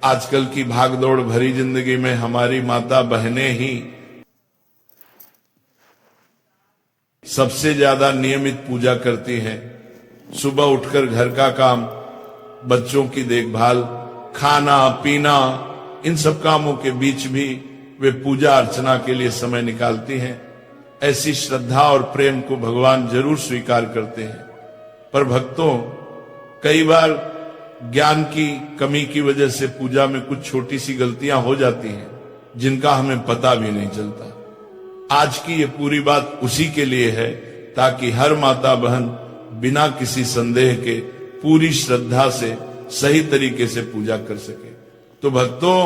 आजकल की भागदौड़ भरी जिंदगी में हमारी माता बहनें ही सबसे ज्यादा नियमित पूजा करती हैं। सुबह उठकर घर का काम, बच्चों की देखभाल, खाना पीना, इन सब कामों के बीच भी वे पूजा अर्चना के लिए समय निकालती हैं। ऐसी श्रद्धा और प्रेम को भगवान जरूर स्वीकार करते हैं। पर भक्तों, कई बार ज्ञान की कमी की वजह से पूजा में कुछ छोटी सी गलतियां हो जाती हैं जिनका हमें पता भी नहीं चलता। आज की ये पूरी बात उसी के लिए है ताकि हर माता बहन बिना किसी संदेह के पूरी श्रद्धा से सही तरीके से पूजा कर सके। तो भक्तों,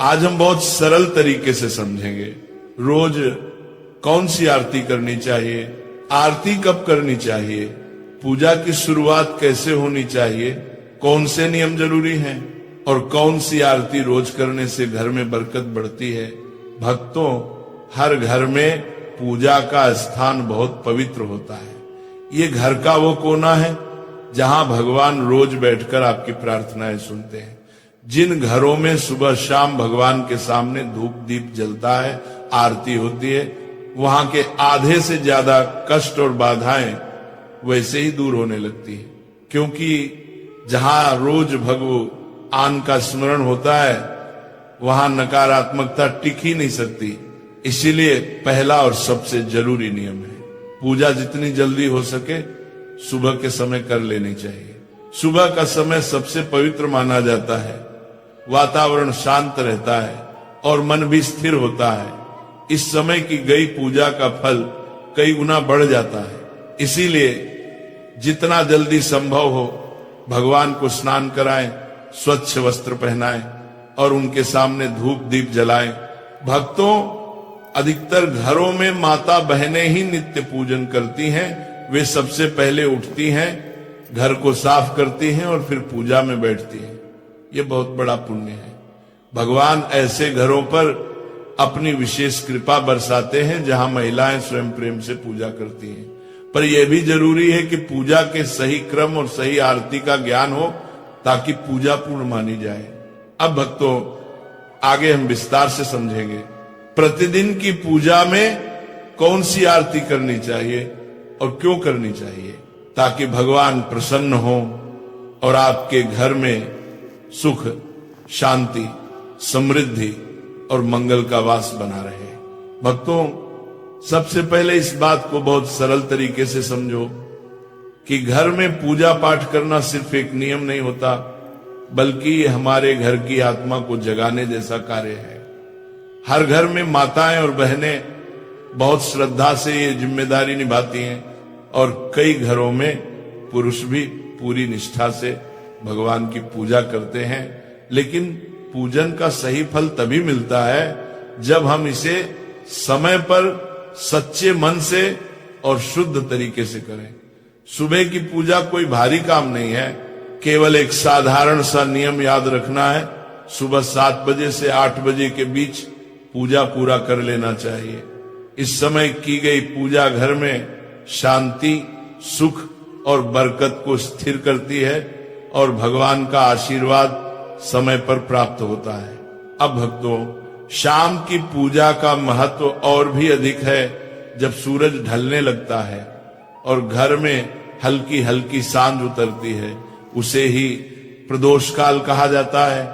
आज हम बहुत सरल तरीके से समझेंगे। रोज कौन सी आरती करनी चाहिए, आरती कब करनी चाहिए, पूजा की शुरुआत कैसे होनी चाहिए, कौन से नियम जरूरी हैं और कौन सी आरती रोज करने से घर में बरकत बढ़ती है। भक्तों, हर घर में पूजा का स्थान बहुत पवित्र होता है। ये घर का वो कोना है जहां भगवान रोज बैठकर आपकी प्रार्थनाएं सुनते हैं। जिन घरों में सुबह शाम भगवान के सामने धूप दीप जलता है, आरती होती है, वहां के आधे से ज्यादा कष्ट और बाधाएं वैसे ही दूर होने लगती है। क्योंकि जहां रोज भगवान का स्मरण होता है वहां नकारात्मकता टिक ही नहीं सकती। इसीलिए पहला और सबसे जरूरी नियम है, पूजा जितनी जल्दी हो सके सुबह के समय कर लेनी चाहिए। सुबह का समय सबसे पवित्र माना जाता है। वातावरण शांत रहता है और मन भी स्थिर होता है। इस समय की गई पूजा का फल कई गुना बढ़ जाता है। इसीलिए जितना जल्दी संभव हो भगवान को स्नान कराएं, स्वच्छ वस्त्र पहनाएं और उनके सामने धूप दीप जलाएं। भक्तों, अधिकतर घरों में माता बहनें ही नित्य पूजन करती हैं। वे सबसे पहले उठती हैं, घर को साफ करती हैं और फिर पूजा में बैठती हैं। ये बहुत बड़ा पुण्य है। भगवान ऐसे घरों पर अपनी विशेष कृपा बरसाते हैं जहां महिलाएं स्वयं प्रेम से पूजा करती हैं। पर यह भी जरूरी है कि पूजा के सही क्रम और सही आरती का ज्ञान हो ताकि पूजा पूर्ण मानी जाए। अब भक्तों, आगे हम विस्तार से समझेंगे प्रतिदिन की पूजा में कौन सी आरती करनी चाहिए और क्यों करनी चाहिए, ताकि भगवान प्रसन्न हो और आपके घर में सुख, शांति, समृद्धि और मंगल का वास बना रहे। भक्तों, सबसे पहले इस बात को बहुत सरल तरीके से समझो कि घर में पूजा पाठ करना सिर्फ एक नियम नहीं होता, बल्कि ये हमारे घर की आत्मा को जगाने जैसा कार्य है। हर घर में माताएं और बहनें बहुत श्रद्धा से ये जिम्मेदारी निभाती हैं और कई घरों में पुरुष भी पूरी निष्ठा से भगवान की पूजा करते हैं। लेकिन पूजन का सही फल तभी मिलता है जब हम इसे समय पर सच्चे मन से और शुद्ध तरीके से करें। सुबह की पूजा कोई भारी काम नहीं है, केवल एक साधारण सा नियम याद रखना है। सुबह 7 बजे से 8 बजे के बीच पूजा पूरा कर लेना चाहिए। इस समय की गई पूजा घर में शांति, सुख और बरकत को स्थिर करती है और भगवान का आशीर्वाद समय पर प्राप्त होता है। अब भक्तों, शाम की पूजा का महत्व और भी अधिक है जब सूरज ढलने लगता है और घर में हल्की हल्की सांझ उतरती है। उसे ही प्रदोष काल कहा जाता है।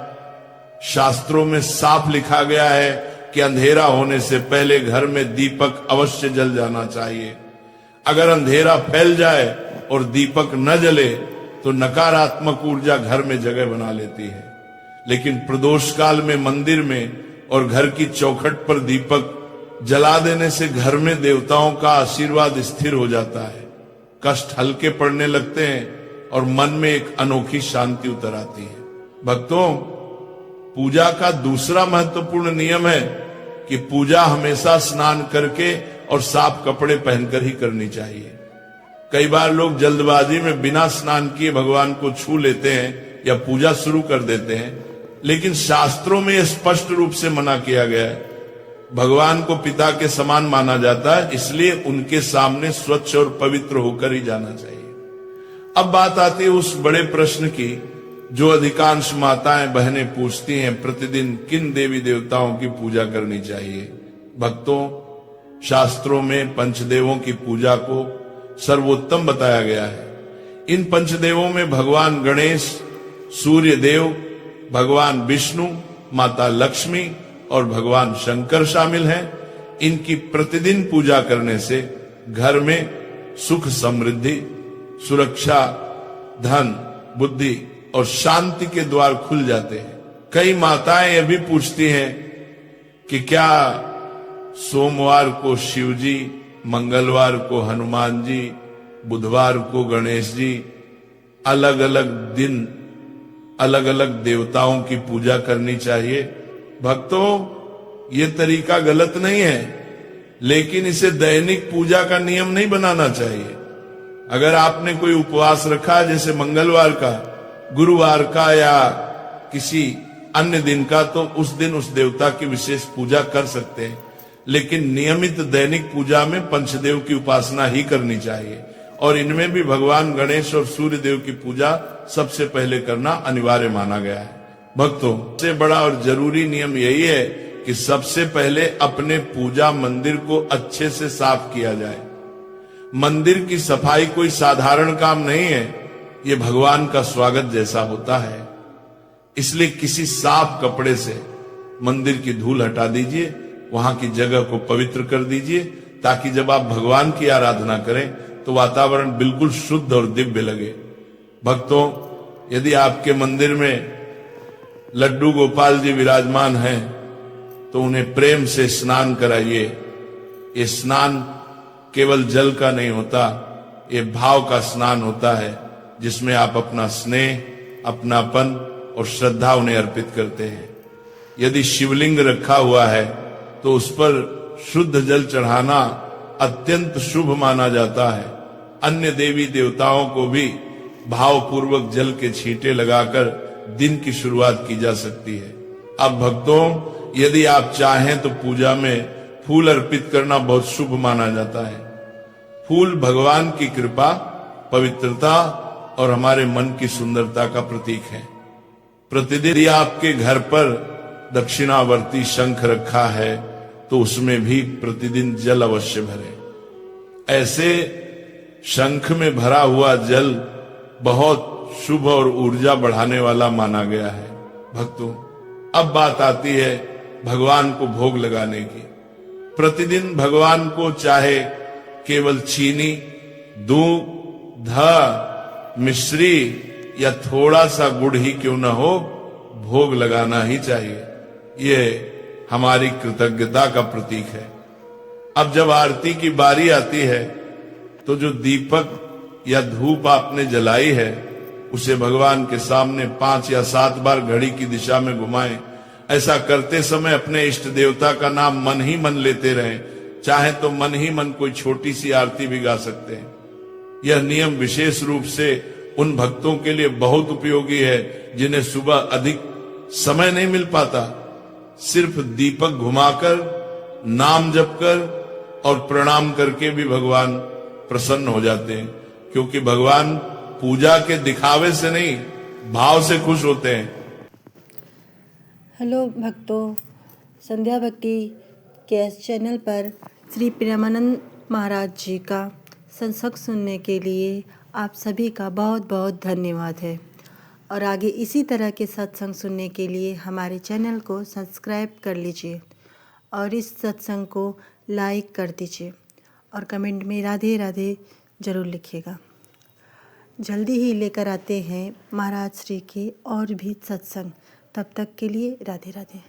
शास्त्रों में साफ लिखा गया है कि अंधेरा होने से पहले घर में दीपक अवश्य जल जाना चाहिए। अगर अंधेरा फैल जाए और दीपक न जले तो नकारात्मक ऊर्जा घर में जगह बना लेती है। लेकिन प्रदोष काल में मंदिर में और घर की चौखट पर दीपक जला देने से घर में देवताओं का आशीर्वाद स्थिर हो जाता है, कष्ट हल्के पड़ने लगते हैं और मन में एक अनोखी शांति उतर आती है। भक्तों, पूजा का दूसरा महत्वपूर्ण नियम है कि पूजा हमेशा स्नान करके और साफ कपड़े पहनकर ही करनी चाहिए। कई बार लोग जल्दबाजी में बिना स्नान किए भगवान को छू लेते हैं या पूजा शुरू कर देते हैं, लेकिन शास्त्रों में यह स्पष्ट रूप से मना किया गया है। भगवान को पिता के समान माना जाता है, इसलिए उनके सामने स्वच्छ और पवित्र होकर ही जाना चाहिए। अब बात आती है उस बड़े प्रश्न की जो अधिकांश माताएं बहनें पूछती हैं प्रतिदिन किन देवी देवताओं की पूजा करनी चाहिए। भक्तों, शास्त्रों में पंचदेवों की पूजा को सर्वोत्तम बताया गया है। इन पंचदेवों में भगवान गणेश, सूर्य देव, भगवान विष्णु, माता लक्ष्मी और भगवान शंकर शामिल हैं। इनकी प्रतिदिन पूजा करने से घर में सुख समृद्धि, सुरक्षा, धन, बुद्धि और शांति के द्वार खुल जाते हैं। कई माताएं यह भी पूछती हैं कि क्या सोमवार को शिव जी, मंगलवार को हनुमान जी, बुधवार को गणेश जी, अलग अलग दिन अलग अलग देवताओं की पूजा करनी चाहिए। भक्तों, ये तरीका गलत नहीं है, लेकिन इसे दैनिक पूजा का नियम नहीं बनाना चाहिए। अगर आपने कोई उपवास रखा, जैसे मंगलवार का, गुरुवार का या किसी अन्य दिन का, तो उस दिन उस देवता की विशेष पूजा कर सकते हैं, लेकिन नियमित दैनिक पूजा में पंचदेव की उपासना ही करनी चाहिए। और इनमें भी भगवान गणेश और सूर्य देव की पूजा सबसे पहले करना अनिवार्य माना गया है। भक्तों, सबसे बड़ा और जरूरी नियम यही है कि सबसे पहले अपने पूजा मंदिर को अच्छे से साफ किया जाए। मंदिर की सफाई कोई साधारण काम नहीं है, ये भगवान का स्वागत जैसा होता है। इसलिए किसी साफ कपड़े से मंदिर की धूल हटा दीजिए, वहां की जगह को पवित्र कर दीजिए, ताकि जब आप भगवान की आराधना करें तो वातावरण बिल्कुल शुद्ध और दिव्य लगे। भक्तों, यदि आपके मंदिर में लड्डू गोपाल जी विराजमान हैं तो उन्हें प्रेम से स्नान कराइए। ये स्नान केवल जल का नहीं होता, ये भाव का स्नान होता है, जिसमें आप अपना स्नेह, अपनापन और श्रद्धा उन्हें अर्पित करते हैं। यदि शिवलिंग रखा हुआ है तो उस पर शुद्ध जल चढ़ाना अत्यंत शुभ माना जाता है। अन्य देवी देवताओं को भी भावपूर्वक जल के छींटे लगाकर दिन की शुरुआत की जा सकती है। अब भक्तों, यदि आप चाहें तो पूजा में फूल अर्पित करना बहुत शुभ माना जाता है। फूल भगवान की कृपा, पवित्रता और हमारे मन की सुंदरता का प्रतीक है। प्रतिदिन यदि आपके घर पर दक्षिणावर्ती शंख रखा है तो उसमें भी प्रतिदिन जल अवश्य भरें। ऐसे शंख में भरा हुआ जल बहुत शुभ और ऊर्जा बढ़ाने वाला माना गया है। भक्तों, अब बात आती है भगवान को भोग लगाने की। प्रतिदिन भगवान को चाहे केवल चीनी, दूध, मिश्री या थोड़ा सा गुड़ ही क्यों न हो, भोग लगाना ही चाहिए। ये हमारी कृतज्ञता का प्रतीक है। अब जब आरती की बारी आती है तो जो दीपक या धूप आपने जलाई है उसे भगवान के सामने 5 या 7 बार घड़ी की दिशा में घुमाएं। ऐसा करते समय अपने इष्ट देवता का नाम मन ही मन लेते रहें। चाहे तो मन ही मन कोई छोटी सी आरती भी गा सकते हैं। यह नियम विशेष रूप से उन भक्तों के लिए बहुत उपयोगी है जिन्हें सुबह अधिक समय नहीं मिल पाता। सिर्फ दीपक घुमाकर, नाम जप कर और प्रणाम करके भी भगवान प्रसन्न हो जाते हैं, क्योंकि भगवान पूजा के दिखावे से नहीं, भाव से खुश होते हैं। हेलो भक्तों, संध्या भक्ति के इस चैनल पर श्री प्रेमानंद महाराज जी का सत्संग सुनने के लिए आप सभी का बहुत बहुत धन्यवाद है। और आगे इसी तरह के सत्संग सुनने के लिए हमारे चैनल को सब्सक्राइब कर लीजिए और इस सत्संग को लाइक कर दीजिए और कमेंट में राधे राधे ज़रूर लिखिएगा। जल्दी ही लेकर आते हैं महाराज श्री के और भी सत्संग। तब तक के लिए राधे राधे।